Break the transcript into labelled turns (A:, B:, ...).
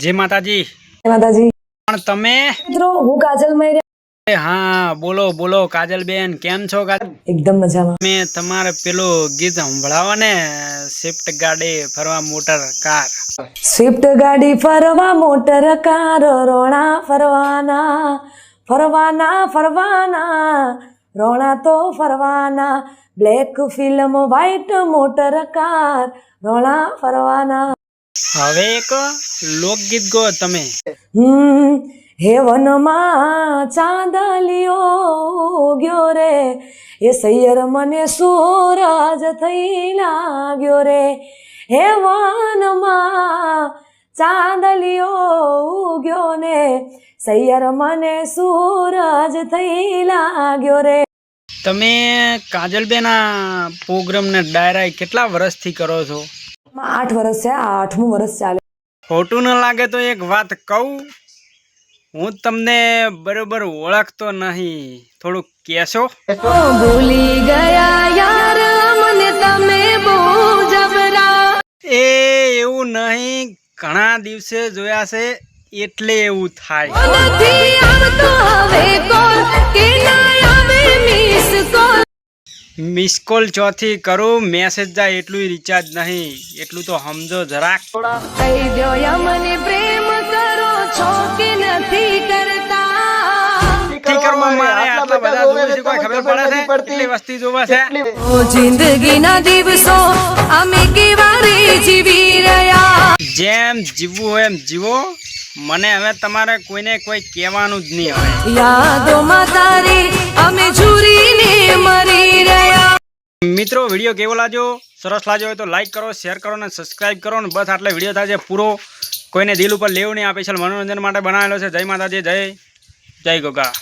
A: जय माताजी।
B: माताजी
A: पण तमे
B: મિત્રો હું કાજલ મૈરા।
A: हाँ बोलो बोलो काजल बेन केम छो?
B: એકદમ મજામાં।
A: मैं तमारे पेलो गीत संभळावा ने स्विफ्ट गाड़ी फरवा मोटर कार।
B: સ્વિફ્ટ ગાડી ફરવા મોટર કાર રોણા ફરવાના ફરવાના ફરવાના રોણા તો ફરવાના black film white motor car રોણા ફરવાના।
A: હવે એક લોકગીત ગો તમે।
B: હેવનમાં ચાંદલિયો ગયો રે એ સૈયર મને સૂરજ થઈ લાગ્યો રે। હેવનમાં ચાંદલિયો ઉગ્યો ને સૈયર મને સૂરજ થઈ લાગ્યો રે।
A: તમે કાજલબેન આ પ્રોગ્રામ ને ડાયરા કેટલા વર્ષથી કરો છો?
B: 8 વર્ષ છે, આ 8મું વર્ષ ચાલે।
A: ખોટું ન લાગે તો એક વાત કહું, હું તમને બરોબર ઓળખતો નહીં, થોડું કહેશો?
B: ભૂલી ગયા યાર મને તમે બહુ જબરા।
A: એ એવું નહીં, ઘણા દિવસે જોયા છે એટલે એવું થાય।
B: નથી આવતો હવે કોલ કે ના આવે મિસ કોલ।
A: મિસ કોલ ચોથી કરું, મેસેજ જાય એટલું રિચાર્જ નહીં, એટલું તો સમજો જરાક।
B: કહી દો મને પ્રેમ કરો છો કે નથી કરતા।
A: મારે આટલા બધા જોવે છે, કોઈ ખબર પડે છે કેટલી વસ્તી જોવે છે?
B: જિંદગીના દિવસો અમે કેવા રે જીવી રહ્યા।
A: જેમ જીવવું હોય એમ જીવો, મને હવે તમારે કોઈને કોઈ કહેવાનું જ નહીં હવે।
B: યાદોમાં તારી અમે ઝૂરીને મરી રહ્યા।
A: મિત્રો વિડીયો કેવો લાગ્યો? સરસ લાગ્યો હોય તો લાઈક કરો, શેર કરો અને સબસ્ક્રાઇબ કરો ને બસ આટલે વિડીયો થાય છે પૂરો। કોઈને દિલ ઉપર લેવું નહીં, આ સ્પેશિયલ મનોરંજન માટે બનાવેલો છે। જય માતાજી, જય જય ગોગા।